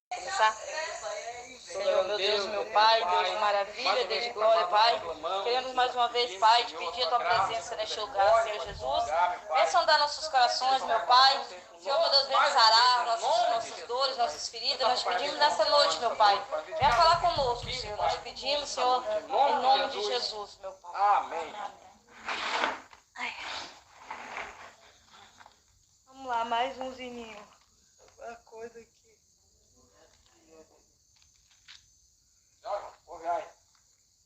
Começar? Senhor, meu Deus, meu Pai, Deus de maravilha, Deus de glória, Pai. Queremos mais uma vez, Pai, te pedir a tua presença neste lugar, Senhor Jesus. Venha sondar nossos corações, meu Pai. Senhor, meu Deus, venha sarar nossas dores, nossas feridas. Nós te pedimos nessa noite, meu Pai. Venha falar conosco, Senhor. Nós te pedimos, Senhor, em nome de Jesus, meu Pai. Amém. Vamos lá, mais um zininho. Alguma coisa aqui.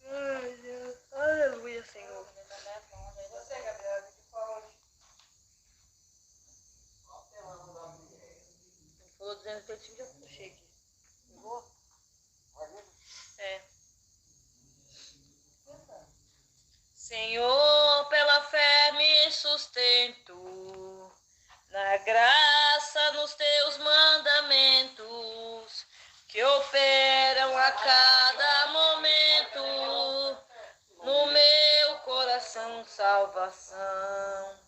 Ai, Deus. Aleluia, Senhor. Você, Gabriel, que falou? Ele falou 200 já puxei aqui. Pegou? É. Senhor, pela fé me sustento, na graça nos teus mandamentos, que operam a cada momento, no meu coração salvação.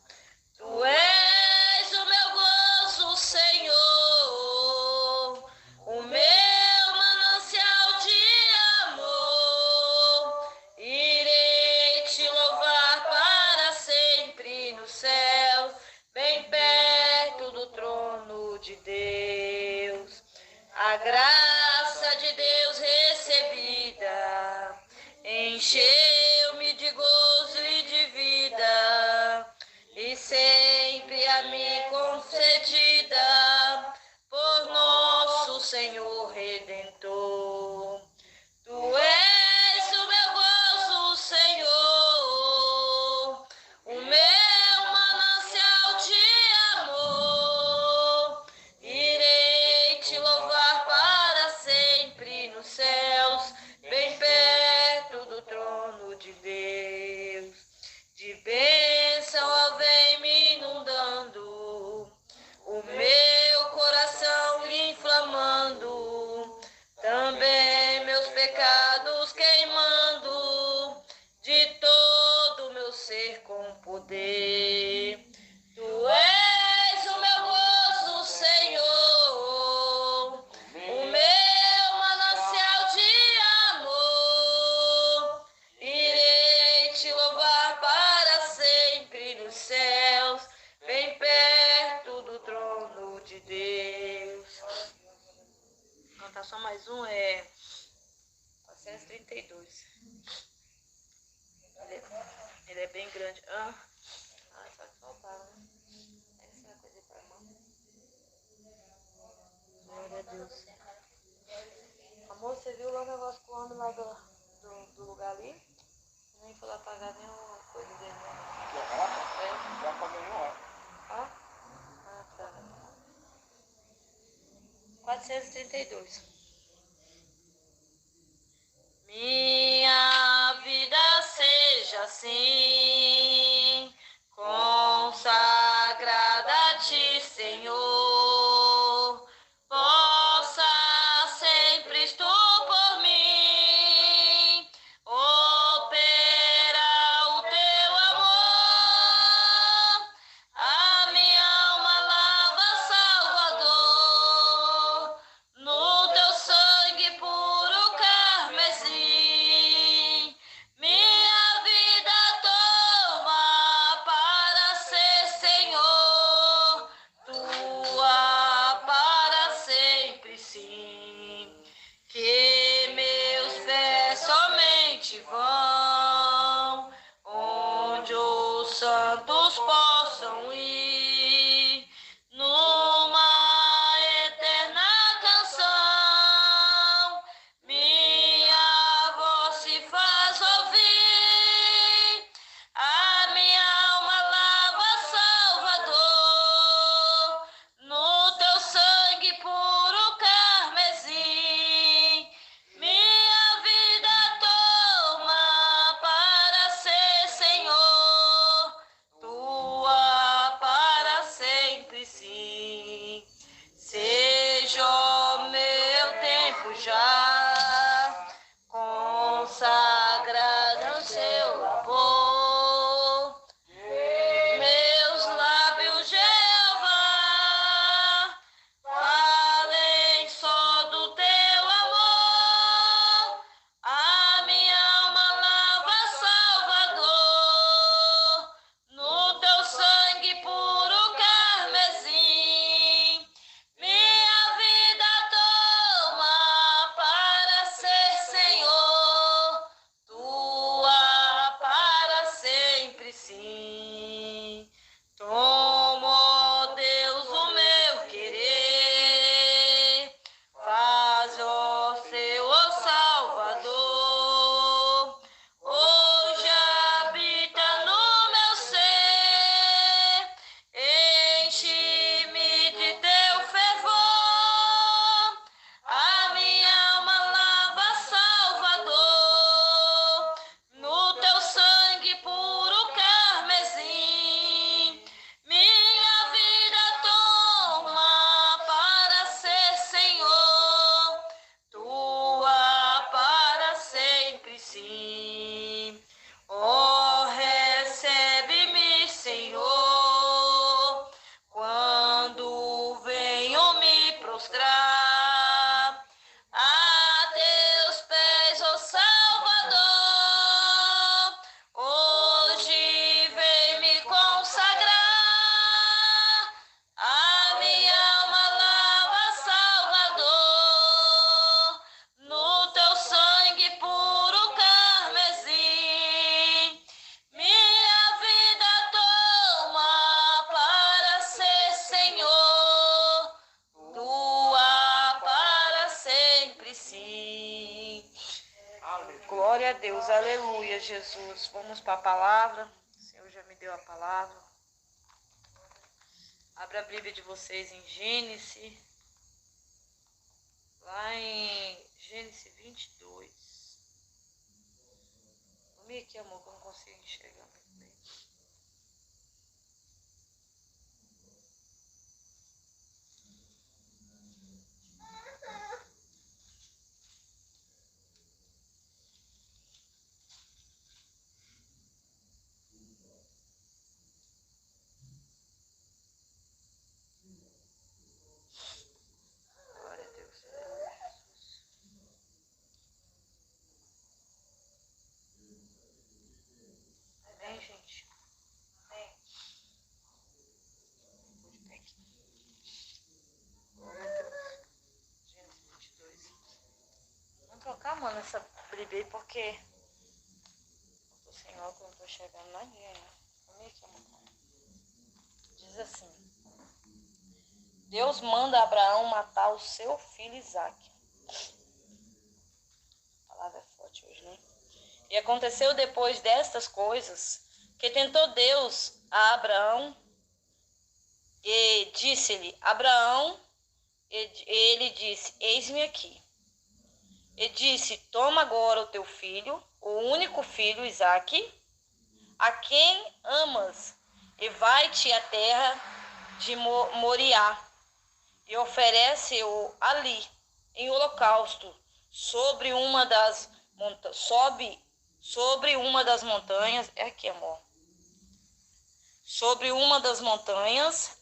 Tu és o meu gozo, Senhor, o meu manancial de amor. Irei te louvar para sempre no céu, bem perto do trono de Deus. A graça de Deus recebida encheu-me de gozo e de vida, e sempre a mim concedida por nosso Senhor Redentor. Tu és o meu gozo, Senhor, o meu manancial de amor. Irei te louvar para sempre nos céus, bem perto do trono de Deus. De bênção ó vem me inundando, o meu coração inflamando, também meus pecados queimando, de todo o meu ser com poder. Tu és o meu gozo, Senhor, o meu manancial de amor. Irei te louvar para sempre nos céus, bem perto do trono de Deus. Vou cantar só mais um, 432. Ele é bem grande. Só que faltava, né? Essa é a coisa para irmã. Glória a Deus. Amor, você viu lá o negócio com o homem lá do lugar ali? Nem foi lá pagar nenhuma coisa dele, né? Já paguei uma hora. Ah, tá. 432. Minha vida seja assim, consagrada a ti, Senhor. Possa sempre tu por mim operar o teu amor. A minha alma lava, Salvador, no teu sangue puro carmesim. Minha vida toma para ser, Senhor, tua para sempre, sim. Que meus pés somente vão onde os santos possam ir, numa eterna canção. Minha voz se faz ouvir, a minha alma lava, Salvador, no teu sangue puro carmesim. Minha vida toma para ser, Senhor, tua para sempre, sim. Seja o meu tempo já consagrado ao seu labor. Meus lábios, Jeová, falem só do Glória a Deus, aleluia, Jesus. Vamos para a palavra. O Senhor já me deu a palavra. Abra a Bíblia de vocês em Gênesis. Lá em Gênesis 22. Vamos aqui, amor, que eu não consigo enxergar muito bem. Glória a Deus, aleluia, Jesus. Amém, gente? Amém. Glória a Deus. Gênesis 22. Vamos trocar, mano, essa Bíblia aí, porque eu tô sem óculos, não tô enxergando nadinha. Vamos aqui, amor. Diz assim: Deus manda Abraão matar o seu filho Isaque. A palavra é forte hoje, né? E aconteceu depois destas coisas que tentou Deus a Abraão e disse-lhe: Abraão, ele disse: Eis-me aqui. E disse: Toma agora o teu filho, o único filho Isaque, a quem amas, e vai-te à terra de Moriá, e oferece-o ali em holocausto sobre uma das montanhas. É aqui, amor. Sobre uma das montanhas.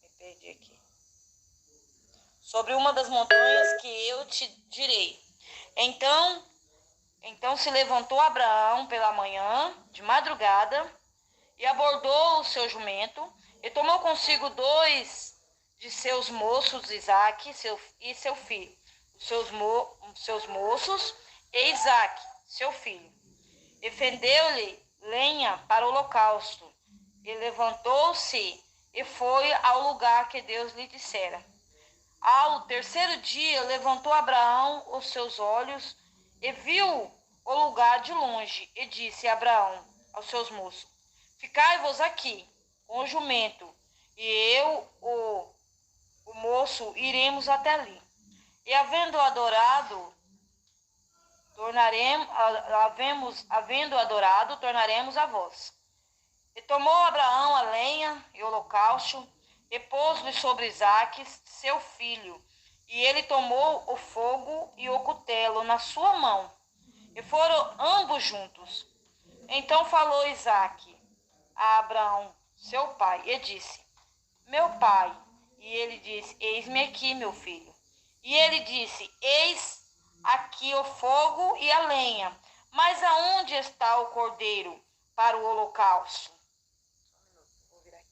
Me perdi aqui. Sobre uma das montanhas que eu te direi. Então se levantou Abraão pela manhã, de madrugada, e abordou o seu jumento, e tomou consigo 2 de seus moços, Isaque e seu filho, seus moços, e Isaque, seu filho. E fendeu-lhe lenha para o holocausto, e levantou-se e foi ao lugar que Deus lhe dissera. Ao terceiro dia levantou Abraão os seus olhos e viu o lugar de longe, e disse Abraão aos seus moços: Ficai-vos aqui com o jumento, e eu, o moço, iremos até ali. E havendo adorado, tornaremos a vós. E tomou Abraão a lenha e o holocausto, e pôs-lhe sobre Isaque, seu filho. E ele tomou o fogo e o cutelo na sua mão, e foram ambos juntos. Então falou Isaque a Abraão, seu pai, e disse: Meu pai. E ele disse: Eis-me aqui, meu filho. E ele disse: Eis aqui o fogo e a lenha, mas aonde está o cordeiro para o holocausto? Vou virar aqui.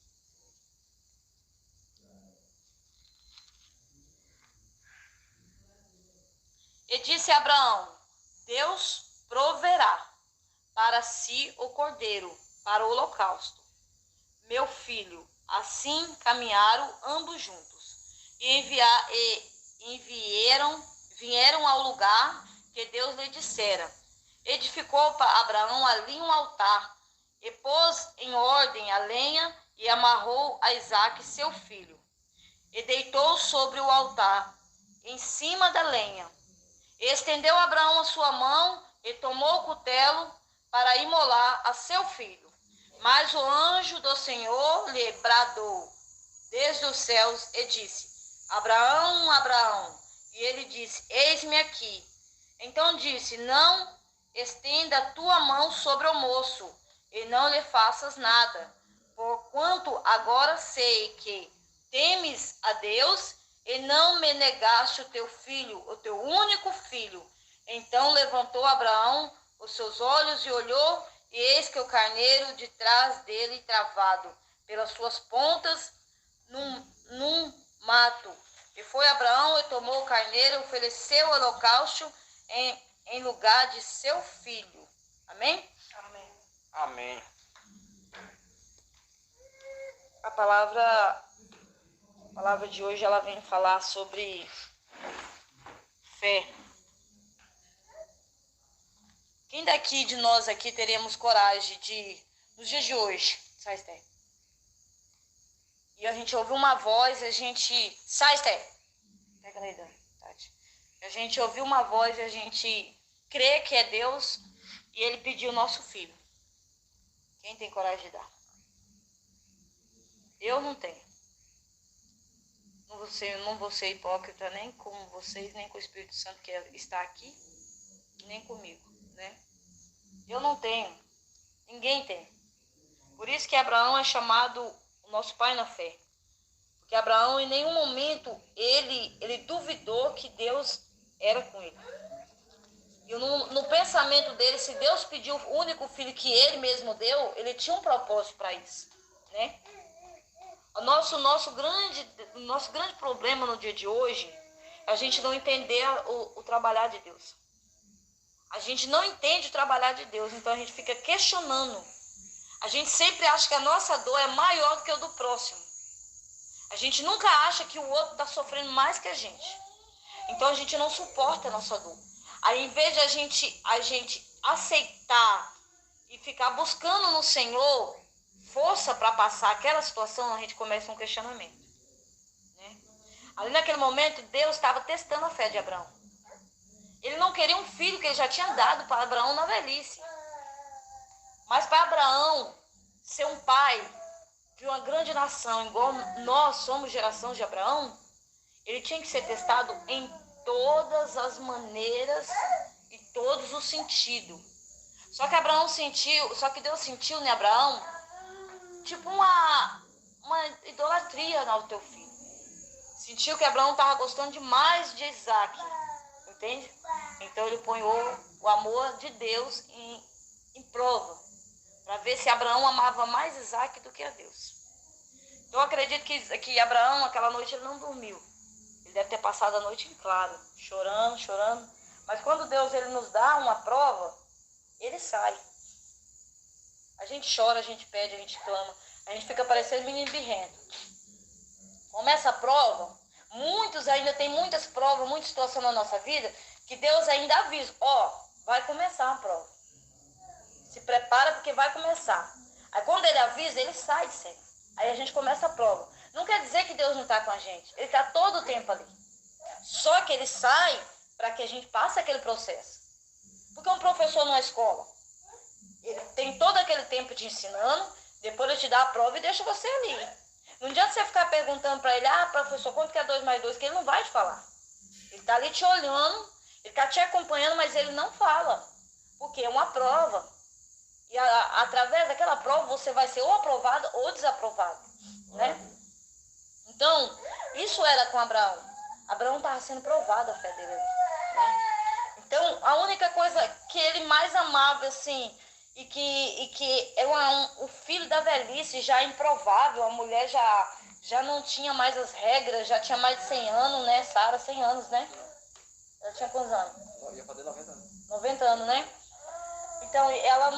E disse Abraão: Deus proverá para si o cordeiro para o holocausto, meu filho. Assim caminharam ambos juntos e vieram ao lugar que Deus lhe dissera. Edificou para Abraão ali um altar, e pôs em ordem a lenha, e amarrou a Isaque seu filho, e deitou sobre o altar, em cima da lenha. E estendeu Abraão a sua mão, e tomou o cutelo para imolar a seu filho. Mas o anjo do Senhor lhe bradou desde os céus e disse: Abraão, Abraão. E ele disse: Eis-me aqui. Então disse: Não estenda a tua mão sobre o moço, e não lhe faças nada, porquanto agora sei que temes a Deus, e não me negaste o teu filho, o teu único filho. Então levantou Abraão os seus olhos e olhou, e eis que o carneiro de trás dele travado pelas suas pontas num mato. E foi Abraão e tomou o carneiro e ofereceu o holocausto em lugar de seu filho. Amém? Amém. Amém. A palavra de hoje ela vem falar sobre fé. Quem daqui de nós aqui teremos coragem de, nos dias de hoje, sai, Esther? E a gente ouve uma voz, a gente, sai, Esther. Pega aí, Dani. A gente ouviu uma voz, a gente crê que é Deus e Ele pediu o nosso filho. Quem tem coragem de dar? Eu não tenho. Não vou ser hipócrita nem com vocês, nem com o Espírito Santo que está aqui, nem comigo, né? Eu não tenho. Ninguém tem. Por isso que Abraão é chamado o nosso pai na fé. Porque Abraão em nenhum momento ele duvidou que Deus era com ele. E no pensamento dele, se Deus pediu o único filho que ele mesmo deu, ele tinha um propósito para isso, né? O nosso grande problema no dia de hoje é a gente não entender o trabalhar de Deus. A gente não entende o trabalhar de Deus, então a gente fica questionando. A gente sempre acha que a nossa dor é maior do que a do próximo. A gente nunca acha que o outro está sofrendo mais que a gente. Então a gente não suporta a nossa dor. Aí em vez de a gente aceitar e ficar buscando no Senhor força para passar aquela situação, a gente começa um questionamento, né? Ali naquele momento, Deus estava testando a fé de Abraão. Ele não queria um filho que ele já tinha dado para Abraão na velhice. Mas para Abraão ser um pai de uma grande nação, igual nós somos geração de Abraão, ele tinha que ser testado em todas as maneiras e todos os sentidos. Só que Deus sentiu em Abraão tipo uma idolatria ao teu filho. Sentiu que Abraão estava gostando demais de Isaac, entende? Então ele põe o amor de Deus em prova, para ver se Abraão amava mais Isaac do que a Deus. Então eu acredito que Abraão, aquela noite, ele não dormiu. Ele deve ter passado a noite em claro, chorando. Mas quando Deus ele nos dá uma prova, ele sai. A gente chora, a gente pede, a gente clama, a gente fica parecendo menino birrento. Começa a prova, tem muitas provas, muita situação na nossa vida, que Deus ainda avisa, vai começar a prova. Se prepara porque vai começar. Aí quando ele avisa, ele sai de cena. Aí a gente começa a prova. Não quer dizer que Deus não está com a gente, ele está todo o tempo ali. Só que ele sai para que a gente passe aquele processo. Porque um professor numa escola, ele tem todo aquele tempo te ensinando, depois ele te dá a prova e deixa você ali. Não adianta você ficar perguntando para ele, professor, quanto que é 2 mais 2? Que ele não vai te falar. Ele está ali te olhando, ele está te acompanhando, mas ele não fala. Porque é uma prova. E através daquela prova você vai ser ou aprovado ou desaprovado, né? Então, isso era com Abraão. Abraão estava sendo provado a fé dele, né? Então, a única coisa que ele mais amava, assim, e que era o filho da velhice, já improvável, a mulher já não tinha mais as regras, já tinha mais de 100 anos, né? Sara, 100 anos, né? Ela tinha quantos anos? Ia fazer 90 anos. 90 anos, né? Então, ela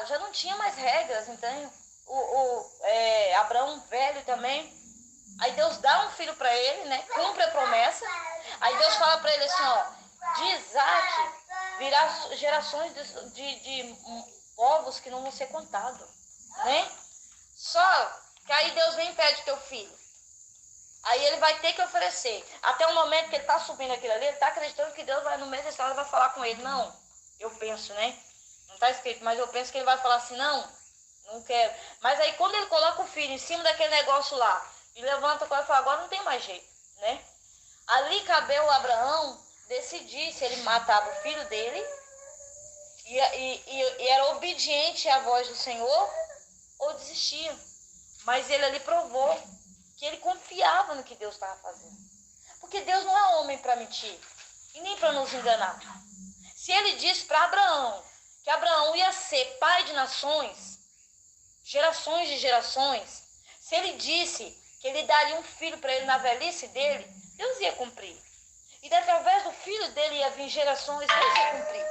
já não tinha mais regras, entende? Abraão velho também. Aí Deus dá um filho para ele, né? Cumpre a promessa. Aí Deus fala para ele assim, de Isaac virá gerações de povos que não vão ser contados, né? Só que aí Deus vem e pede teu filho. Aí ele vai ter que oferecer. Até o momento que ele está subindo aquilo ali, ele está acreditando que Deus vai no meio da estrada vai falar com ele. Não, eu penso, né? Não está escrito, mas eu penso que ele vai falar assim, não quero. Mas aí quando ele coloca o filho em cima daquele negócio lá, e levanta e fala, agora não tem mais jeito, né? Ali cabeu a Abraão decidir se ele matava o filho dele e era obediente à voz do Senhor ou desistia. Mas ele ali provou que ele confiava no que Deus estava fazendo. Porque Deus não é homem para mentir e nem para nos enganar. Se ele disse para Abraão que Abraão ia ser pai de nações, gerações de gerações, se ele disse que ele daria um filho para ele na velhice dele, Deus ia cumprir. E através do filho dele ia vir gerações, Deus ia cumprir.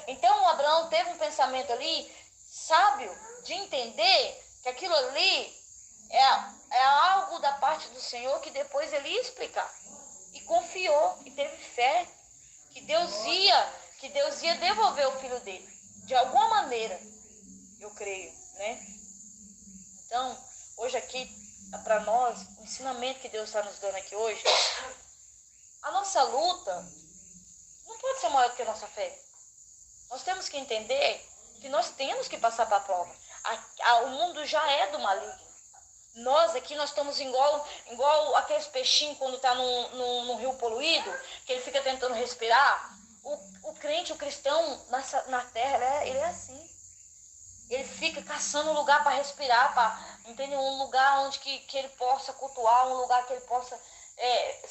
Então Abraão teve um pensamento ali sábio de entender que aquilo ali é algo da parte do Senhor que depois ele ia explicar. E confiou e teve fé que Deus ia que Deus ia devolver o filho dele. De alguma maneira, eu creio, né? Então, hoje aqui, para nós, o ensinamento que Deus está nos dando aqui hoje, a nossa luta não pode ser maior do que a nossa fé. Nós temos que entender que nós temos que passar para a prova. O mundo já é do maligno. Nós aqui, nós estamos igual aqueles peixinhos quando está num rio poluído, que ele fica tentando respirar. O crente, o cristão na terra, ele é assim. Ele fica caçando um lugar para respirar, entende? Um lugar onde que ele possa cultuar, um lugar que ele possa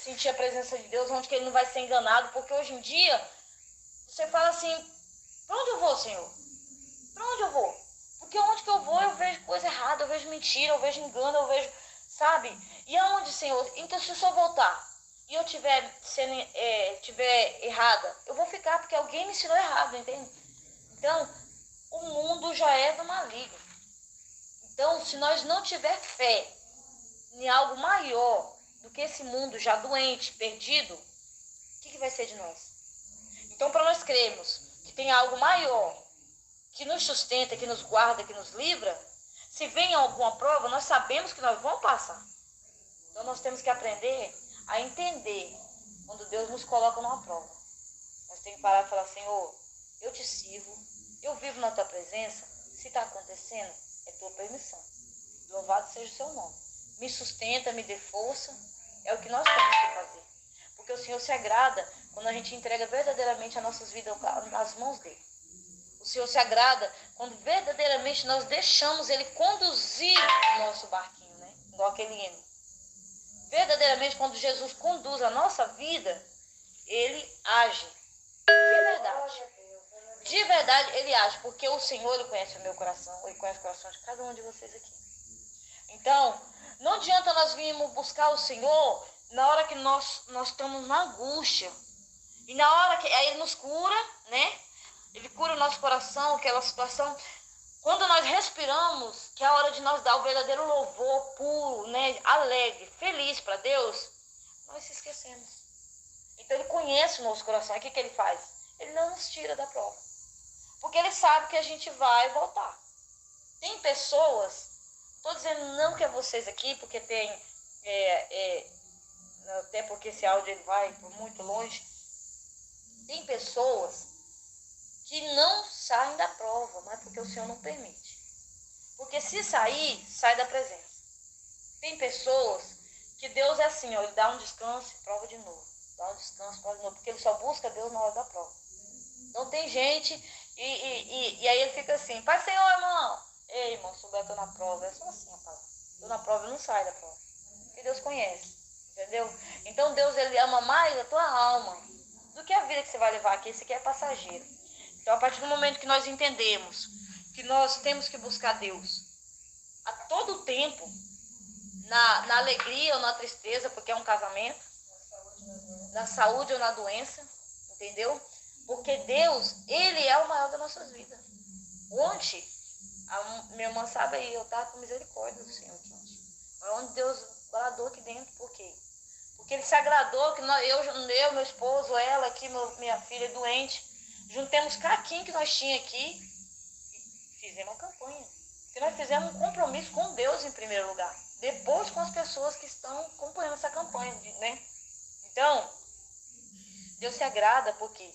sentir a presença de Deus, onde que ele não vai ser enganado. Porque hoje em dia, você fala assim, para onde eu vou, Senhor? Para onde eu vou? Porque onde que eu vou, eu vejo coisa errada, eu vejo mentira, eu vejo engano, eu vejo, sabe? E aonde, Senhor? Então, se eu só voltar e eu tiver errada, eu vou ficar porque alguém me ensinou errado, entende? Então, o mundo já é do maligno. Então, se nós não tiver fé em algo maior do que esse mundo já doente, perdido, o que vai ser de nós? Então, para nós crermos que tem algo maior que nos sustenta, que nos guarda, que nos livra, se vem alguma prova, nós sabemos que nós vamos passar. Então, nós temos que aprender a entender quando Deus nos coloca numa prova. Nós temos que parar e falar, Senhor, eu te sirvo, eu vivo na tua presença, se está acontecendo, é tua permissão. Louvado seja o seu nome. Me sustenta, me dê força, é o que nós temos que fazer. Porque o Senhor se agrada quando a gente entrega verdadeiramente as nossas vidas nas mãos dele. O Senhor se agrada quando verdadeiramente nós deixamos ele conduzir o nosso barquinho, né? Igual aquele hino. Verdadeiramente, quando Jesus conduz a nossa vida, ele age. De verdade. De verdade, ele age. Porque o Senhor, ele conhece o meu coração. Ele conhece o coração de cada um de vocês aqui. Então, não adianta nós virmos buscar o Senhor na hora que nós estamos na angústia. E na hora que aí ele nos cura, né? Ele cura o nosso coração, aquela situação. Quando nós respiramos, que é a hora de nós dar o verdadeiro louvor puro, né? Alegre, feliz para Deus, nós se esquecemos. Então ele conhece o nosso coração. E o que ele faz? Ele não nos tira da prova. Porque ele sabe que a gente vai voltar. Tem pessoas, estou dizendo não que é vocês aqui, porque tem, até porque esse áudio ele vai muito longe. Tem pessoas que não saem da prova, mas porque o Senhor não permite. Porque se sair, sai da presença. Tem pessoas que Deus é assim, ó, ele dá um descanso e prova de novo. Dá um descanso, prova de novo, porque ele só busca Deus na hora da prova. Então tem gente, e aí ele fica assim, Pai Senhor, irmão. Ei, irmão, souber, eu tô na prova. É só assim a palavra. Tô na prova e não sai da prova. Porque Deus conhece, entendeu? Então Deus, ele ama mais a tua alma do que a vida que você vai levar aqui. Esse aqui é passageiro. Então, a partir do momento que nós entendemos que nós temos que buscar Deus a todo tempo, na alegria ou na tristeza, porque é um casamento, na saúde ou na doença, entendeu? Porque Deus, ele é o maior das nossas vidas. Ontem, minha irmã sabe aí, eu estava com misericórdia do Senhor aqui ontem. Mas onde Deus bradou aqui dentro, por quê? Porque ele se agradou que eu, meu esposo, ela aqui, minha filha doente, juntemos caquinho que nós tínhamos aqui e fizemos uma campanha. Porque nós fizemos um compromisso com Deus em primeiro lugar. Depois com as pessoas que estão acompanhando essa campanha, né? Então, Deus se agrada por quê?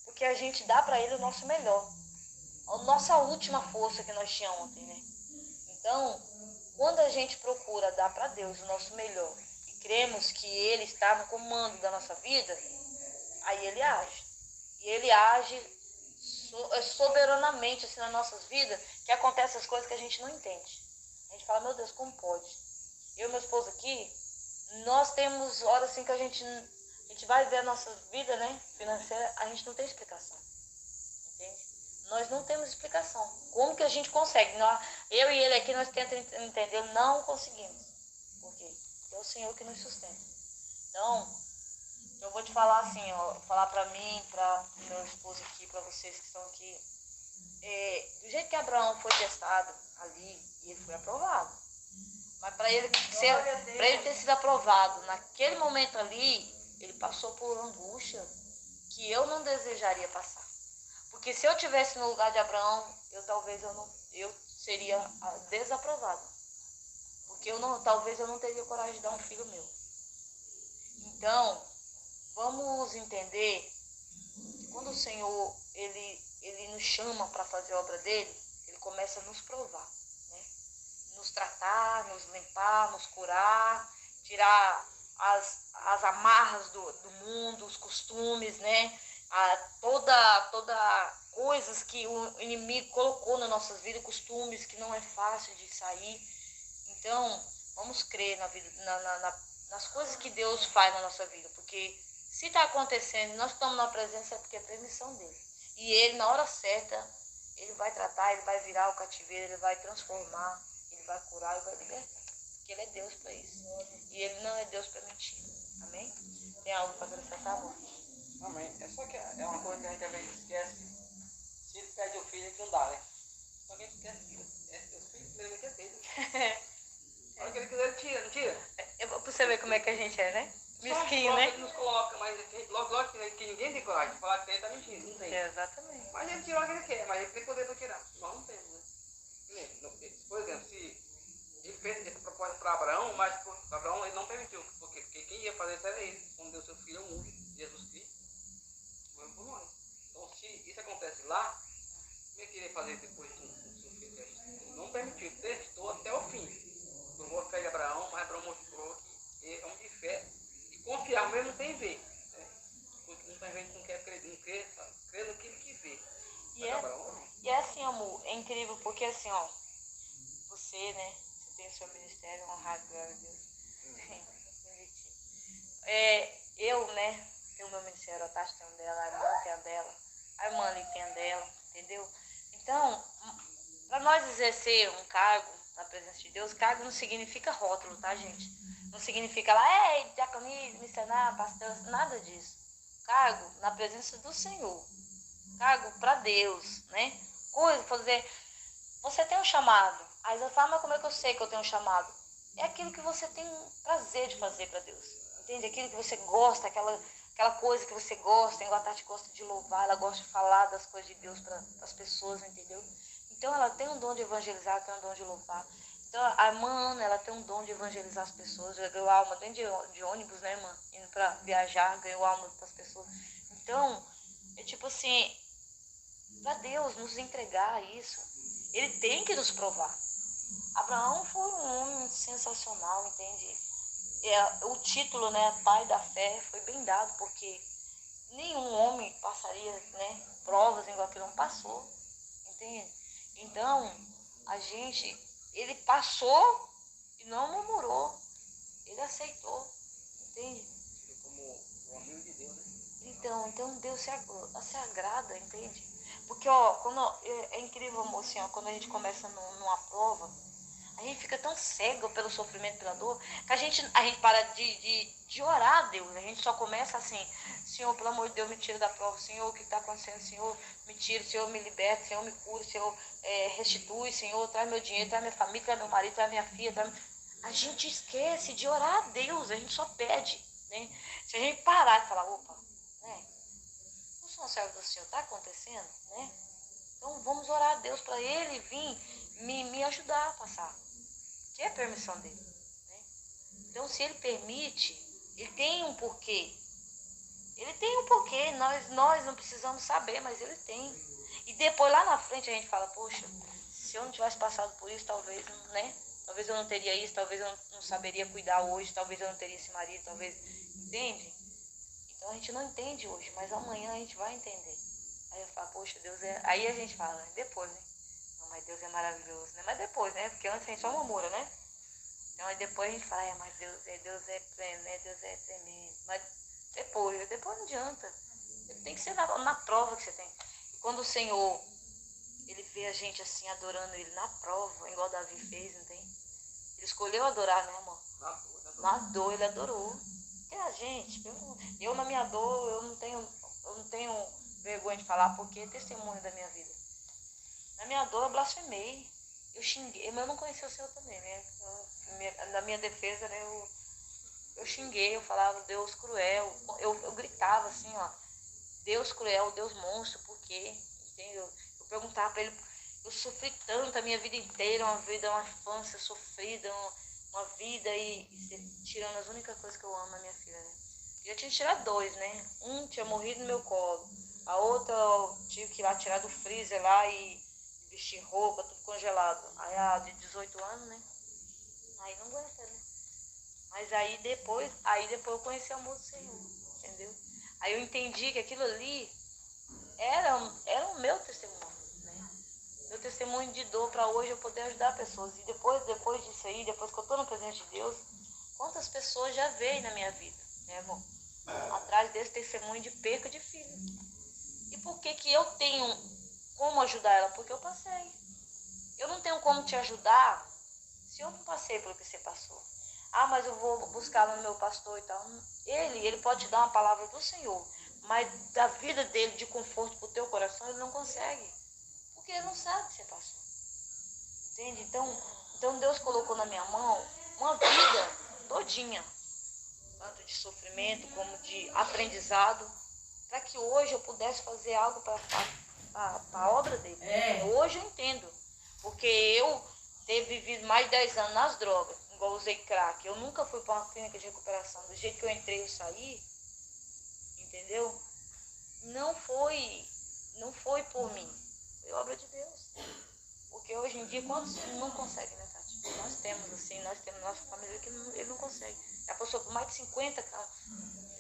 Porque a gente dá para ele o nosso melhor. A nossa última força que nós tínhamos ontem, né? Então, quando a gente procura dar para Deus o nosso melhor e cremos que ele está no comando da nossa vida, aí ele age. E ele age soberanamente assim, nas nossas vidas, que acontecem as coisas que a gente não entende. A gente fala, meu Deus, como pode? Eu e meu esposo aqui, nós temos horas assim que a gente vai ver a nossa vida, né, financeira, a gente não tem explicação. Entende? Nós não temos explicação. Como que a gente consegue? Eu e ele aqui, nós tentamos entender, não conseguimos. Por quê? É o Senhor que nos sustenta. Então, eu vou te falar assim, ó, falar para mim, para o meu esposo aqui, para vocês que estão aqui. Do jeito que Abraão foi testado ali, e ele foi aprovado. Mas para ele ter sido aprovado, naquele momento ali, ele passou por angústia que eu não desejaria passar. Porque se eu tivesse no lugar de Abraão, eu seria desaprovada. Porque talvez eu não teria coragem de dar um filho meu. Então, vamos entender que quando o Senhor ele nos chama para fazer a obra dele, ele começa a nos provar, né? Nos tratar, nos limpar, nos curar, tirar as amarras do mundo, os costumes, né? Toda coisas que o inimigo colocou nas nossas vidas, costumes que não é fácil de sair. Então, vamos crer nas coisas que Deus faz na nossa vida, porque se está acontecendo, nós estamos na presença, é porque é permissão dele. E ele, na hora certa, ele vai tratar, ele vai virar o cativeiro, ele vai transformar, ele vai curar, ele vai libertar. Porque ele é Deus para isso. E ele não é Deus para mentir. Amém? Tem algo para acrescentar, amor? Amém. É só que é uma coisa que a gente às vezes esquece. Se ele pede o filho, ele não dá, né? Só que a gente esquece que os filhos primeiro quer ter. A hora que ele quiser, ele tira, não tira? Pra você ver como é que a gente é, né? Mesquinho, Só né? que nos coloca, mas logo que ninguém tem coragem de falar que ele tá mentindo, não tem. Exatamente. Mas ele tirou o que ele quer, mas ele tem poder para tirar. Nós não temos, né? Por exemplo, se ele fez essa proposta para Abraão, mas para Abraão ele não permitiu, porque quem ia fazer isso era ele, quando deu seu filho ao mundo, Jesus Cristo, foi por nós. Então, se isso acontece lá, como é que ele ia fazer depois com o seu filho? Ele não permitiu, testou até o fim. Provou a fé de Abraão, mas Abraão mostrou que ele é um de fé e confiar mesmo sem ver. Né? Porque muita gente não quer crer, crê no que ele vê. E é assim, amor, é incrível, porque assim, ó, você, né, você tem o seu ministério honrado, glória a Deus. Eu, né, tenho o meu ministério, a Tati tem um dela, a irmã tem a dela, a irmã ali tem a dela, entendeu? Então, para nós exercer um cargo na presença de Deus, cargo não significa rótulo, tá, gente? Não significa lá, diaconia, missionário, pastor, nada disso. Cargo na presença do Senhor. Cargo para Deus, né? Coisa, fazer. Você tem um chamado. Aí você fala, mas como é que eu sei que eu tenho um chamado? É aquilo que você tem prazer de fazer para Deus. Entende? Aquilo que você gosta, aquela coisa que você gosta. Igual a Tati gosta de louvar, ela gosta de falar das coisas de Deus para as pessoas, entendeu? Então ela tem um dom de evangelizar, ela tem um dom de louvar. Então a irmã Ana, ela tem um dom de evangelizar as pessoas. Já ganhou alma dentro de ônibus, né, irmã? Indo para viajar, ganhou alma para as pessoas. Então, é tipo assim, para Deus nos entregar isso, ele tem que nos provar. Abraão foi um homem sensacional, entende? O título, né, pai da fé, foi bem dado, porque nenhum homem passaria, né, provas igual que não passou, entende? Então, ele passou e não murmurou, ele aceitou, entende? Como o amigo de Deus, né? Então Deus se agrada, entende? Porque, ó, é incrível, amor, assim, ó, quando a gente começa numa prova, a gente fica tão cego pelo sofrimento, pela dor, que a gente para de orar a Deus. A gente só começa assim, Senhor, pelo amor de Deus, me tira da prova. Senhor, o que está acontecendo? Senhor, me tira. Senhor, me liberta. Senhor, me cura. Senhor, restitui. Senhor, traz meu dinheiro, traz minha família, traz meu marido, traz minha filha. A gente esquece de orar a Deus. A gente só pede, né? Se a gente parar e falar, opa, né? Não sou um servo do Senhor, está acontecendo, né? Então vamos orar a Deus para Ele vir me ajudar a passar. Que é a permissão dele, né? Então, se ele permite, ele tem um porquê. Ele tem um porquê, nós não precisamos saber, mas ele tem. E depois, lá na frente, a gente fala, poxa, se eu não tivesse passado por isso, talvez, né? Talvez eu não teria isso, talvez eu não saberia cuidar hoje, talvez eu não teria esse marido, talvez, entende? Então, a gente não entende hoje, mas amanhã a gente vai entender. Aí eu falo, poxa, Deus é... Aí a gente fala, né? Depois, né? Mas Deus é maravilhoso, né? Mas depois, né? Porque antes a gente só murmura, né? Então aí depois a gente fala, mas Deus é pleno, né? Deus é tremendo. Mas depois não adianta. Tem que ser na prova que você tem. E quando o Senhor, ele vê a gente assim, adorando ele na prova, igual Davi fez, não tem? Ele escolheu adorar, né, amor? Na dor, ele adorou. Porque a gente, eu na minha dor, eu não tenho vergonha de falar, porque é testemunho da minha vida. Na minha dor eu blasfemei, eu xinguei, mas eu não conhecia o Senhor também, né? Na minha defesa, né, eu xinguei, eu falava Deus cruel, eu gritava assim, ó, Deus cruel, Deus monstro, por quê? entendeu? Eu perguntava para ele, eu sofri tanto a minha vida inteira, uma infância sofrida, uma vida e tirando as únicas coisas que eu amo na minha filha, né? Eu já tinha tirado 2, né? Um tinha morrido no meu colo, a outra eu tive que ir lá tirar do freezer lá e vestir roupa, tudo congelado. Aí a de 18 anos, né? Aí não aguenta, né? Mas aí depois eu conheci o amor do Senhor, entendeu? Aí eu entendi que aquilo ali era o meu testemunho, né? Meu testemunho de dor para hoje eu poder ajudar pessoas. E depois disso aí, depois que eu estou no presente de Deus, quantas pessoas já veio na minha vida, né, irmão? Atrás desse testemunho de perca de filho. E por que que eu tenho como ajudar ela? Porque eu passei. Eu não tenho como te ajudar se eu não passei pelo que você passou. Ah, mas eu vou buscar no meu pastor e tal. Ele pode te dar uma palavra do Senhor, mas da vida dele de conforto para o teu coração, ele não consegue. Porque ele não sabe o que você passou. Entende? Então Deus colocou na minha mão uma vida todinha, tanto de sofrimento como de aprendizado, para que hoje eu pudesse fazer algo para a obra dele. Hoje eu entendo, porque eu ter vivido mais de 10 anos nas drogas, igual usei crack, eu nunca fui para uma clínica de recuperação. Do jeito que eu entrei e saí, entendeu? Não foi por mim, foi obra de Deus. Porque hoje em dia, quantos não conseguem, né, Tati? Nós temos nossa família que ele não consegue. Já passou por mais de 50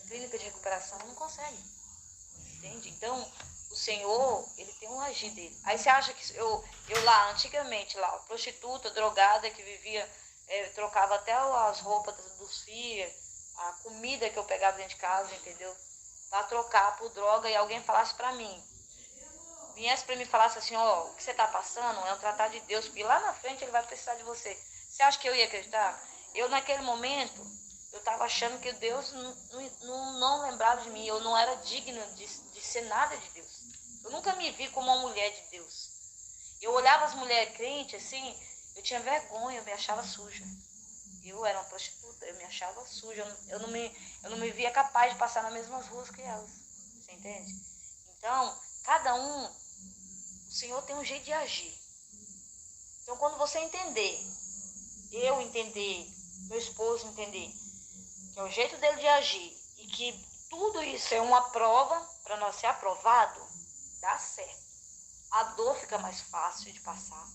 clínicas de recuperação, não consegue. Entende? Então, o Senhor, ele tem um agir dele. Aí você acha que eu lá, antigamente, lá, prostituta, drogada, que vivia, trocava até as roupas dos filhos, a comida que eu pegava dentro de casa, entendeu? Para trocar por droga, e alguém falasse para mim, viesse para mim e falasse assim, ó, o que você está passando é um tratado de Deus, porque lá na frente ele vai precisar de você. Você acha que eu ia acreditar? Eu, naquele momento, eu estava achando que Deus não lembrava de mim, eu não era digna de ser nada de Deus. Eu nunca me vi como uma mulher de Deus. Eu olhava as mulheres crentes, assim, eu tinha vergonha, eu me achava suja. Eu era uma prostituta, eu me achava suja, eu não me via capaz de passar nas mesmas ruas que elas. Você entende? Então, cada um, o Senhor tem um jeito de agir. Então, quando você entender, eu entender, meu esposo entender, que é o jeito dele de agir e que tudo isso é uma prova para nós ser aprovado, dá certo. A dor fica mais fácil de passar,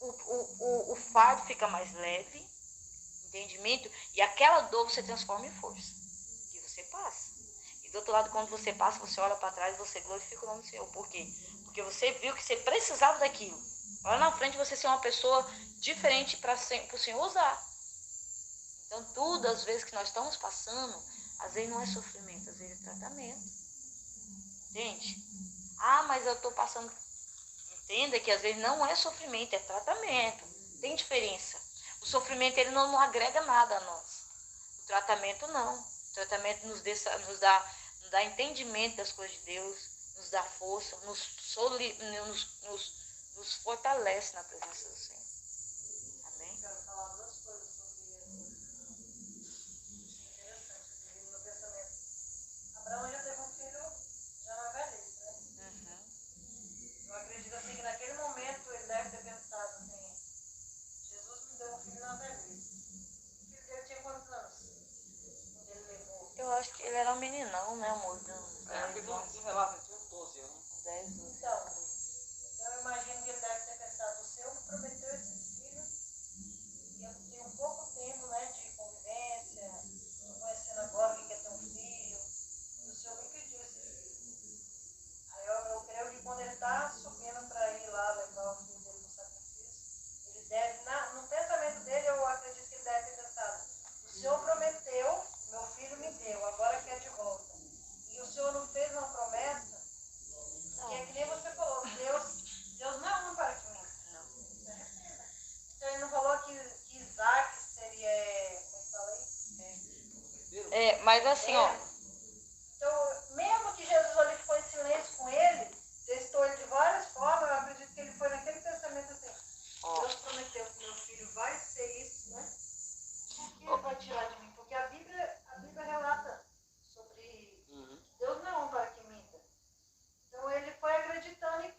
o fardo fica mais leve, entendimento, e aquela dor você transforma em força, que você passa. E do outro lado, quando você passa, você olha para trás e você glorifica o nome do Senhor. Por quê? Porque você viu que você precisava daquilo. Lá na frente você ser uma pessoa diferente para o Senhor usar. Então, tudo, às vezes, que nós estamos passando, às vezes não é sofrimento, às vezes é tratamento. Entende? Ah, mas eu estou passando... Entenda que às vezes não é sofrimento, é tratamento. Tem diferença. O sofrimento ele não agrega nada a nós. O tratamento não. O tratamento nos dá entendimento das coisas de Deus, nos dá força, nos fortalece na presença do Senhor. Amém? Quero falar duas coisas sobre essa. Interessante, eu tive no pensamento. Abraão já teve um filho já na velhice, né? Eu acredito assim que naquele momento ele deve ter pensado assim, Jesus me deu um filho na velhice. O filho dele tinha quantos anos? Quando ele levou? Eu acho que ele era um meninão, né, amor? Porque no relato ele tinha uns 12 anos. 10, 12. Então eu imagino que ele deve ter pensado, o Senhor me prometeu esse filho e eu tenho pouco tempo, né, de convivência, estou conhecendo agora o que é ter um filho, e o Senhor me pediu esse filho. Aí eu creio que quando ele está subindo para ir lá levar o filho dele no sacrifício, ele deve, no pensamento dele, eu acredito que ele deve ter pensado, o Senhor prometeu, meu filho me deu, agora quer de volta. E o Senhor não fez uma promessa, que é que nem você falou, Deus não é homem para que minta. Então ele não falou que Isaac seria, como é que fala aí? Mas assim, ó. Então, mesmo que Jesus ali ficou em silêncio com ele, testou ele de várias formas, eu acredito que ele foi naquele pensamento assim, Deus prometeu que meu filho vai ser isso, né? O que ele vai tirar de mim? Porque a Bíblia relata sobre Deus não é homem para que minta. Então ele foi acreditando e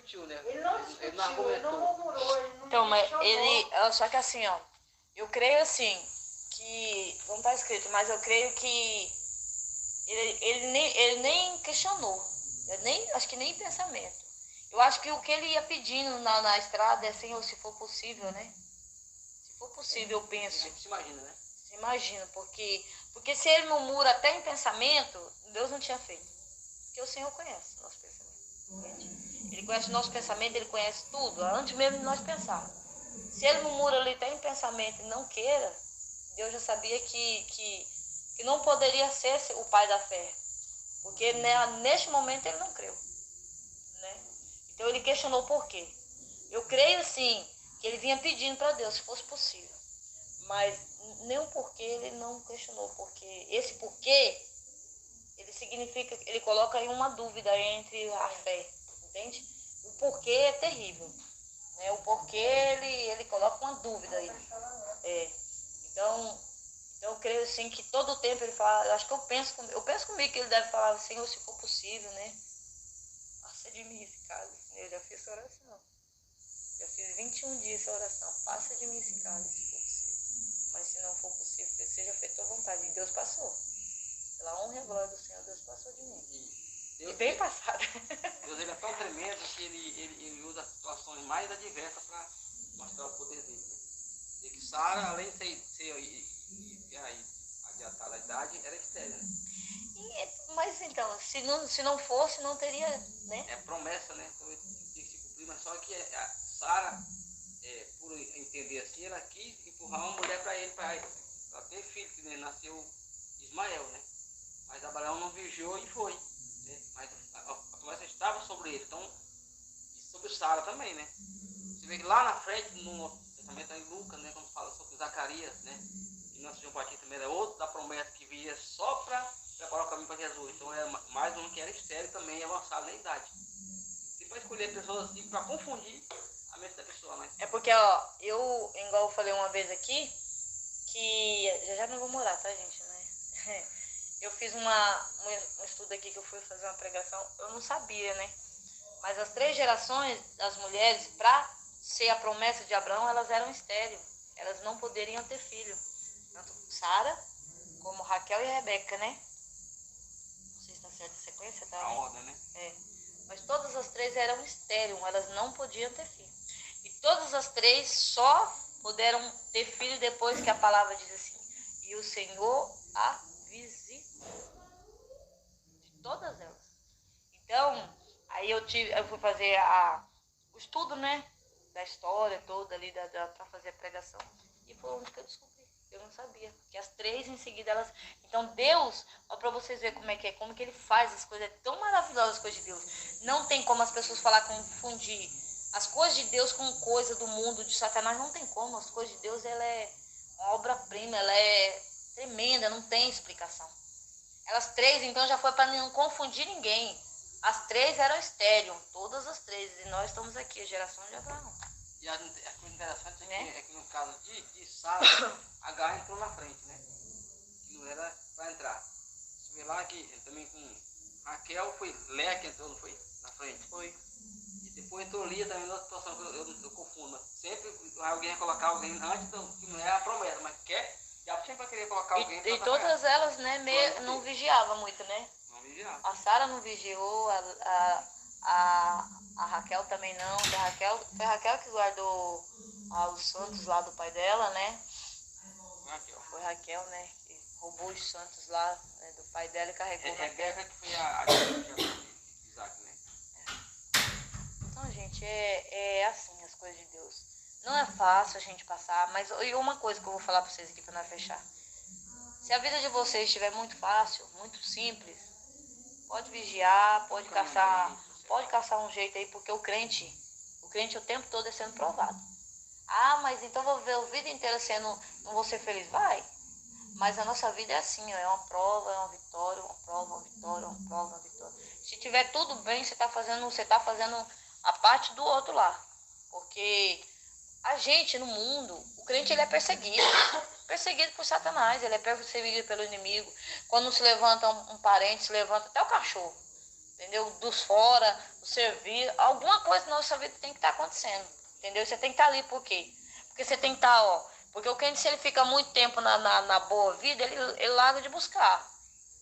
permitiu, né? Ele não discutiu, ele não murmurou, ele não Então, mas questionou. só que assim, ó, eu creio assim, que, não tá escrito, mas eu creio que ele nem questionou, acho que nem em pensamento. Eu acho que o que ele ia pedindo na estrada é, Senhor, se for possível, né? Se for possível, eu penso. Se imagina, né? Se imagina, porque se ele murmura até em pensamento, Deus não tinha feito. Porque o Senhor conhece o nosso pensamento, entende? Ele conhece o nosso pensamento, ele conhece tudo, antes mesmo de nós pensarmos. Se ele murmura ali até em pensamento e não queira, Deus já sabia que não poderia ser o pai da fé. Porque neste momento ele não creu, né? Então ele questionou por quê. Eu creio sim que ele vinha pedindo para Deus se fosse possível. Mas nem o porquê ele não questionou. Porque esse porquê, ele significa, ele coloca aí uma dúvida entre a fé, entende? O porquê é terrível, né? O porquê ele coloca uma dúvida aí. Então eu creio assim que todo o tempo ele fala, eu acho que eu penso comigo que ele deve falar, Senhor, se for possível, né? Passa de mim esse cálice. Eu já fiz essa oração. Já fiz 21 dias essa oração. Passa de mim esse cálice, se for possível. Mas se não for possível, que seja feita a tua vontade. E Deus passou. Pela honra e a glória do Senhor, Deus passou de mim. E bem passado. Deus ele é tão tremendo que ele usa as situações mais adversas para mostrar o poder dele. Né? E que Sara, além de ser adiantada a idade, era estéril, né? Mas então, se não fosse, não teria, né? É promessa, né? Então ele tem que se cumprir, mas só que a Sara, por entender assim, ela quis empurrar uma mulher para ele, para ter filho, que né, nasceu Ismael, né? Mas Abraão não vigiou e foi. Né? Mas a promessa estava sobre ele, então, e sobre Sara também, né? Você vê que lá na frente, no Testamento em Lucas, né, quando fala sobre Zacarias, né? E nosso João Batista também era outro da promessa que via só para preparar o caminho para Jesus. Então era mais um que era estéril também, avançado na idade. E para escolher pessoas assim, para confundir a mente da pessoa, né? É porque, ó, igual eu falei uma vez aqui, que já não vou morar, tá, gente, né? Eu fiz um estudo aqui que eu fui fazer uma pregação, eu não sabia, né? Mas as 3 gerações das mulheres, para ser a promessa de Abraão, elas eram estéreis. Elas não poderiam ter filho. Tanto Sara, como Raquel e Rebeca, né? Não sei se está certa a sequência, tá? A ordem, né? Mas todas as 3 eram estéreis, elas não podiam ter filho. E todas as 3 só puderam ter filho depois que a palavra diz assim: e o Senhor a visitou. De todas elas. Então, aí eu fui fazer o estudo, né? Da história toda ali, para fazer a pregação. E foi onde que eu descobri. Eu não sabia. Que as 3 em seguida elas. Então Deus, ó, para vocês verem como que ele faz as coisas. É tão maravilhosas as coisas de Deus. Não tem como as pessoas falar, confundir as coisas de Deus com coisa do mundo, de Satanás. Não tem como. As coisas de Deus, ela é uma obra-prima, ela é tremenda, não tem explicação. Elas 3, então, já foi para não confundir ninguém. As 3 eram estéril, todas as 3. E nós estamos aqui, a geração de Abraão. E a coisa interessante é que no caso de Sara, H entrou na frente, né? Que não era para entrar. Você vê lá que também com Raquel foi Léa que entrou, não foi? Na frente. Foi. E depois entrou Lia também na situação que eu confundo. Sempre alguém ia colocar alguém antes que não é a promessa, mas já sempre vai querer colocar alguém. E todas elas, né, não vigiavam muito, né? Não vigiava. A Sara não vigiou, a Raquel também não. Foi a Raquel que guardou os santos lá do pai dela, né? Foi Raquel, né? Que roubou os santos lá, né, do pai dela e carregou. Rebeca que foi a de Isaac, né? Então, gente, é assim as coisas de Deus. Não é fácil a gente passar, mas e uma coisa que eu vou falar pra vocês aqui pra nós fechar. Se a vida de vocês estiver muito fácil, muito simples, pode vigiar, pode caçar um jeito aí, porque o crente o tempo todo é sendo provado. Ah, mas então vou viver a vida inteira não vou ser feliz. Vai. Mas a nossa vida é assim, ó, é uma prova, é uma vitória, uma prova, uma vitória, uma prova, uma vitória. Se tiver tudo bem, você está fazendo a parte do outro lá. Porque a gente no mundo, o crente ele é perseguido por Satanás, ele é perseguido pelo inimigo. Quando se levanta um parente, se levanta até o cachorro. entendeu? Dos fora, do servir, alguma coisa na nossa vida tem que estar acontecendo, entendeu? Você tem que estar ali, por quê? Porque você tem que estar, ó, porque o crente, se ele fica muito tempo na boa vida, ele larga de buscar.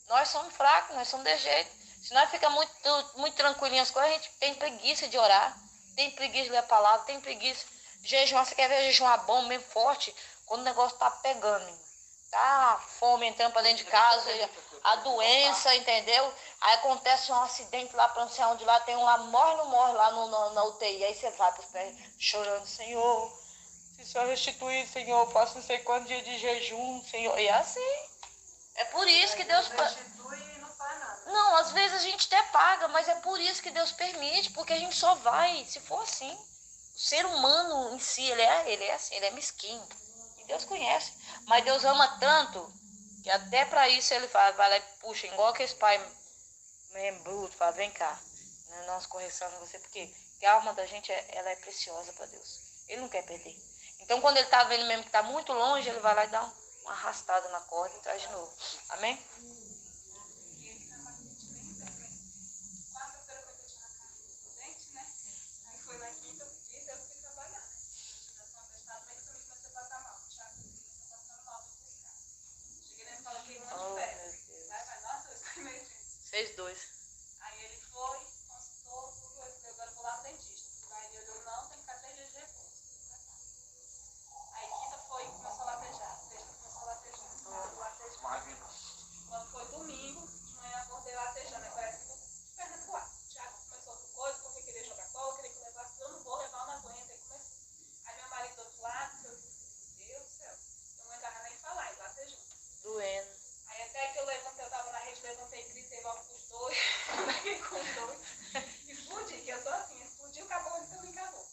Nós somos fracos, nós somos de jeito. Se nós ficamos muito tranquilinhos as coisas, a gente tem preguiça de orar, tem preguiça de ler a palavra, tem preguiça de jejuar. Você quer ver jejuar bom, bem forte, quando o negócio tá pegando, irmão. Tá a fome entrando pra dentro de casa, a doença, entendeu? Aí acontece um acidente lá pra não sei onde, lá tem um lá, morre ou não morre lá na UTI. Aí você vai pros pés chorando, Senhor, se o Senhor restituir, Senhor, faço não sei quantos dias de jejum, Senhor. E é assim. É por isso que Deus... Restitui e não faz nada. Não, às vezes a gente até paga, mas é por isso que Deus permite, porque a gente só vai se for assim. O ser humano em si, ele é assim, ele é mesquinho. E Deus conhece. Mas Deus ama tanto que até para isso ele vai lá e puxa, igual aquele pai mesmo bruto, fala, vem cá, nós correçamos você, porque a alma da gente ela é preciosa para Deus. Ele não quer perder. Então quando ele tá vendo mesmo que tá muito longe, ele vai lá e dá uma arrastada na corda e traz de novo. Amém? Oh, meu Deus. Fez dois. Aí ele foi, consultou, porque agora eu vou lá no dentista. Aí ele olhou, não, tem que ficar 3 dias de repouso. Aí quinta foi, começou a latejar. Sexta começou a latejar. Quando foi domingo, de manhã acordei latejando. Aí parece que eu tô perna pro ar. O Thiago começou com coisa, porque queria jogar bola, queria que eu levasse, eu não vou levar, eu não aguento. Aí começou. Aí meu marido do outro lado, meu Deus do céu, eu não aguentava nem falar, e latejando. Doendo. Aí até que eu levantei, eu tava na rede, levantei e gritei logo pros dois, peguei com os dois, explodi, que eu sou assim, explodiu, acabou, então me acabou.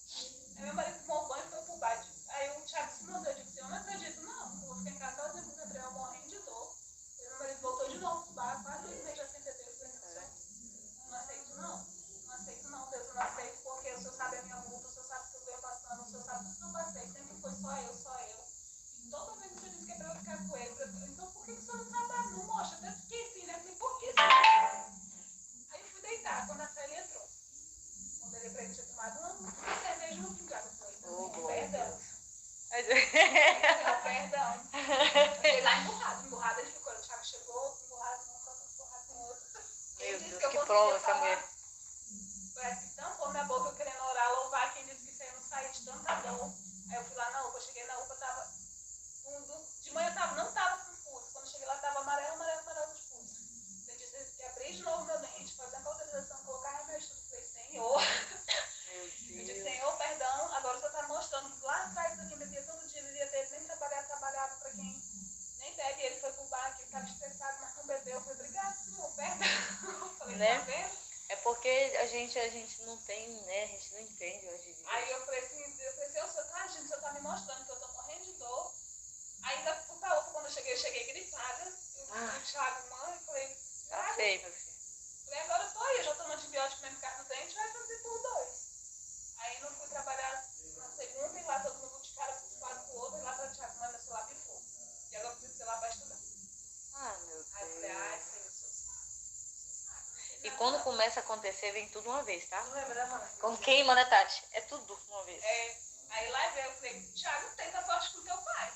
Aí meu marido tomou banho e foi pro baixo. Aí o Thiago disse, não, eu disse, eu não acredito, não, eu vou ficar em casa sozinho com o Gabriel morrendo de dor. Aí meu marido voltou de novo pro bar, quase 2 meses assim, Deus, eu não aceito não, Deus, eu não aceito, porque o Senhor sabe a minha luta, o Senhor sabe o que eu venho passando, o Senhor sabe tudo que eu passei, sempre foi só eu. E toda vez que o Senhor disse que é pra eu ficar com ele, então por que o Senhor não trabalha? Não mostra, até fiquei assim, né? Falei, por que Senhor? Aí eu fui deitar, quando a Célia entrou. Quando ele pra ele tinha tomado uma cerveja no pingado, eu falei, perdão. Perdão. Fiquei lá emburrada, ele ficou, o Thiago chegou, emburrado no outro. Meu Deus, que prova essa mulher. Parece que tampou minha boca, eu querendo orar, louvar, quem disse que isso aí não saía de tanta dor. Aí eu fui lá na UPA, eu cheguei na UPA, tava de manhã não tava com pulso. Quando eu cheguei lá, tava amarelo de pulso. O dentista teve que abrir de novo meu dente, fazer a cauterização, colocar remédio. Eu falei, Senhor. Eu disse, Senhor, perdão, agora o Senhor tá mostrando que lá atrás isso aqui bebia todo dia, ele ia ter, nem trabalhava pra quem nem bebe. Ele foi pro bar, que ele tava estressado, mas não bebeu. Eu falei, obrigado, Senhor, perdão. Eu falei, né? Tá vendo? É porque a gente não tem, né? A gente não entende hoje. Aí eu falei assim, Senhor, o Senhor tá me mostrando que eu tô morrendo de dor. Ainda fui pra outra, quando eu cheguei gripada. Eu Thiago, mãe, eu falei, Tá feio, meu filho. Falei, agora eu tô aí, eu já tomo antibiótico mesmo, ficar no dente, vai fazer por 2. Aí não fui trabalhar na segunda, e lá todo mundo de cara pro lado pro outro, e lá pra Thiago, mãe, meu celular pifou. E agora eu preciso do celular pra estudar. Ah, meu Deus. Aí eu falei, ai, Senhor, E quando começa a acontecer, vem tudo uma vez, tá? não lembra da mãe? Quando queima, né, Tati? É tudo uma vez. Aí lá veio, eu falei, Thiago, tenta sorte com teu pai.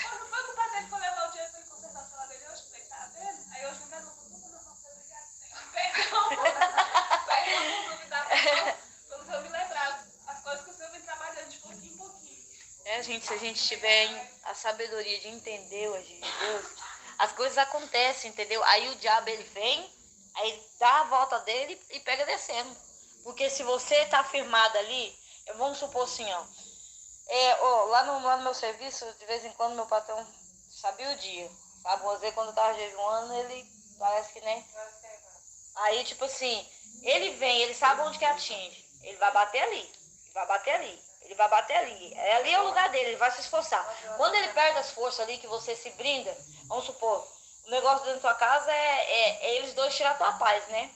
Quando foi com o pai dele que eu levar o dinheiro pra ele consertar o celular dele, eu falei, tá vendo? Aí hoje me dá no futuro, não, obrigado, Senhor. Perdão por duvidar, pelo Senhor me lembrar as coisas que o Senhor vem trabalhando de pouquinho em pouquinho. Gente, se a gente tiver a sabedoria de entender o agir de Deus, as coisas acontecem, entendeu? Aí o diabo, ele vem, aí dá a volta dele e pega descendo. Porque se você tá firmado ali, vamos supor assim, lá no meu serviço, de vez em quando meu patrão sabia o dia, sabe? Às vezes quando eu tava jejuando, ele parece que nem... Aí, tipo assim, ele vem, ele sabe onde que atinge. Ele vai bater ali, ele vai bater ali, ele vai bater ali. Ali é o lugar dele, ele vai se esforçar. Quando ele perde as forças ali, que você se brinda, vamos supor, o negócio dentro da tua casa é eles dois tirar a tua paz, né?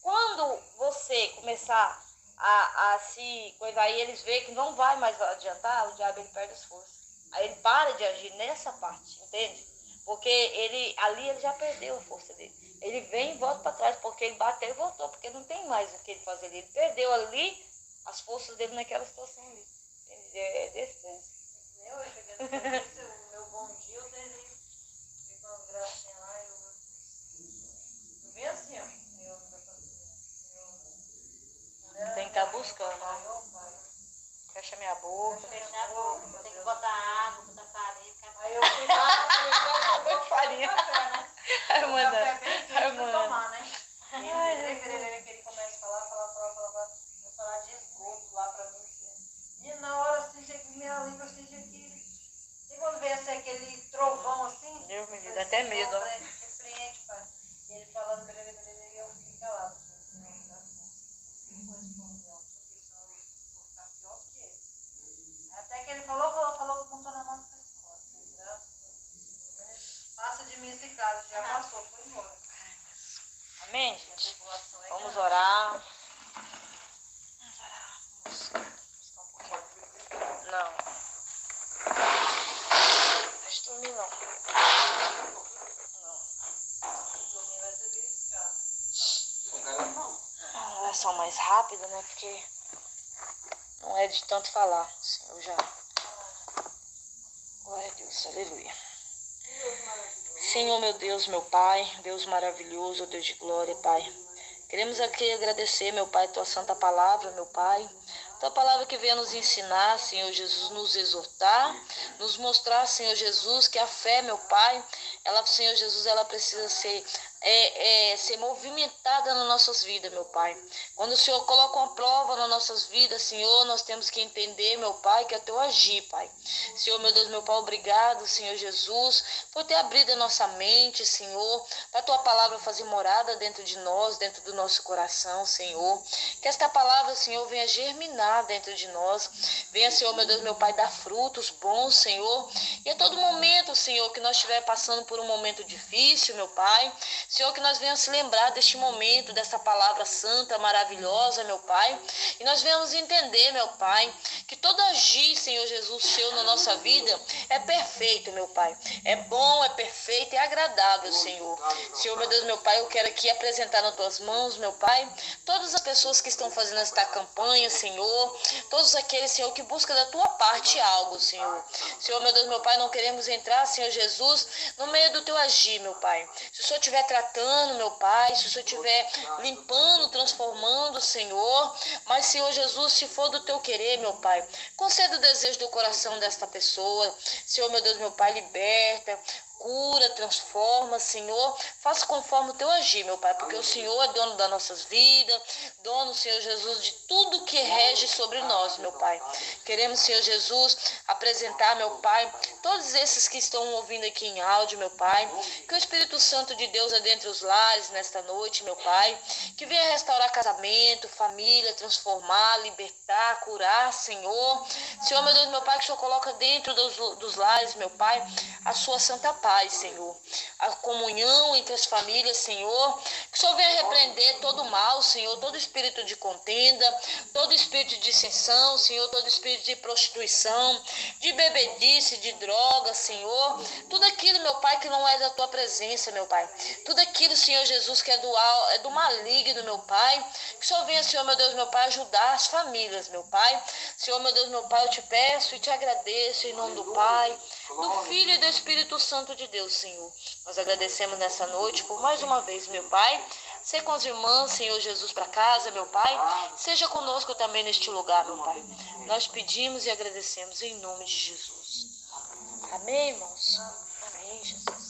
Quando você começar a se coisar aí, eles veem que não vai mais adiantar, o diabo ele perde as forças. Aí ele para de agir nessa parte, entende? Porque ali ele já perdeu a força dele. Ele vem e volta para trás, porque ele bateu e voltou, porque não tem mais o que ele fazer ali. Ele perdeu ali as forças dele naquela situação ali. É desse jeito. Eu chegando com o meu bom dia, eu terei com as gracinhas lá, eu venho assim, ó. Tem que estar buscando, ó. Fecha minha boca. Fecha a boca, tem que botar água, botar farinha. Aí eu fui lá, Botar farinha. Ai, mano. Ai, mano. tomar, né? E ele começa a falar, eu falar de esgoto lá pra mim. E na hora assim, minha língua assim, que. E quando vem assim, aquele trovão assim. Deus me livre, dá até medo, ó. Repreende, pai. E ele falando, e eu fiquei calado. Até que ele falou, montou na mão e foi embora. Passa de mim esse caso, já passou, foi embora. Amém, gente? Vamos orar. Não. Deixa eu dormir, não. Dormir vai ser beliscado. Uma oração mais rápida, né? Porque não é de tanto falar. Senhor, já. Glória a Deus, aleluia. Senhor, meu Deus, meu Pai, Deus maravilhoso, Deus de glória, Pai. Queremos aqui agradecer, meu Pai, Tua santa palavra, meu Pai. Tua palavra que venha nos ensinar, Senhor Jesus, nos exortar, nos mostrar, Senhor Jesus, que a fé, meu Pai, ela, Senhor Jesus, ela precisa ser movimentada nas nossas vidas, meu Pai. Quando o Senhor coloca uma prova nas nossas vidas, Senhor, nós temos que entender, meu Pai, que é Teu agir, Pai. Senhor, meu Deus, meu Pai, obrigado, Senhor Jesus, por ter abrido a nossa mente, Senhor, para a Tua palavra fazer morada dentro de nós, dentro do nosso coração, Senhor. Que esta palavra, Senhor, venha germinar dentro de nós. Venha, Senhor, meu Deus, meu Pai, dar frutos bons, Senhor. E a todo momento, Senhor, que nós estiver passando por um momento difícil, meu Pai, Senhor, que nós venhamos se lembrar deste momento, dessa palavra santa, maravilhosa, meu Pai. E nós venhamos entender, meu Pai, que todo agir, Senhor Jesus, Seu na nossa vida é perfeito, meu Pai. É bom, é perfeito, é agradável, Senhor. Senhor, meu Deus, meu Pai, eu quero aqui apresentar nas Tuas mãos, meu Pai, todas as pessoas que estão fazendo esta campanha, Senhor. Todos aqueles, Senhor, que buscam da Tua parte algo, Senhor. Senhor, meu Deus, meu Pai, não queremos entrar, Senhor Jesus, no meio do Teu agir, meu Pai. Se o Senhor estiver tratando, meu Pai, se o Senhor estiver limpando, transformando, Senhor, mas, Senhor Jesus, se for do Teu querer, meu Pai, conceda o desejo do coração desta pessoa. Senhor, meu Deus, meu Pai, liberta, cura, transforma, Senhor, faça conforme o Teu agir, meu Pai, porque o Senhor é dono das nossas vidas, dono, Senhor Jesus, de tudo que rege sobre nós, meu Pai. Queremos, Senhor Jesus, apresentar, meu Pai, todos esses que estão ouvindo aqui em áudio, meu Pai, que o Espírito Santo de Deus adentre os lares nesta noite, meu Pai, que venha restaurar casamento, família, transformar, libertar, curar, Senhor. Senhor, meu Deus, meu Pai, que o Senhor coloca dentro dos lares, meu Pai, a sua santa paz, Senhor. A comunhão entre as famílias, Senhor. Que o Senhor venha repreender todo mal, Senhor, todo espírito de contenda, todo espírito de dissensão, Senhor, todo espírito de prostituição, de bebedice, de droga, Senhor. Tudo aquilo, meu Pai, que não é da Tua presença, meu Pai. Tudo aquilo, Senhor Jesus, que é do maligno, meu Pai. Que o Senhor venha, Senhor, meu Deus, meu Pai, ajudar as famílias, meu Pai. Senhor, meu Deus, meu Pai, eu te peço e te agradeço em nome do Pai, do Filho e do Espírito Santo de Deus, Senhor. Nós agradecemos nessa noite por mais uma vez, meu Pai. Seja com as irmãs, Senhor Jesus, para casa, meu Pai. Seja conosco também neste lugar, meu Pai. Nós pedimos e agradecemos em nome de Jesus. Amém, irmãos? Amém, Jesus.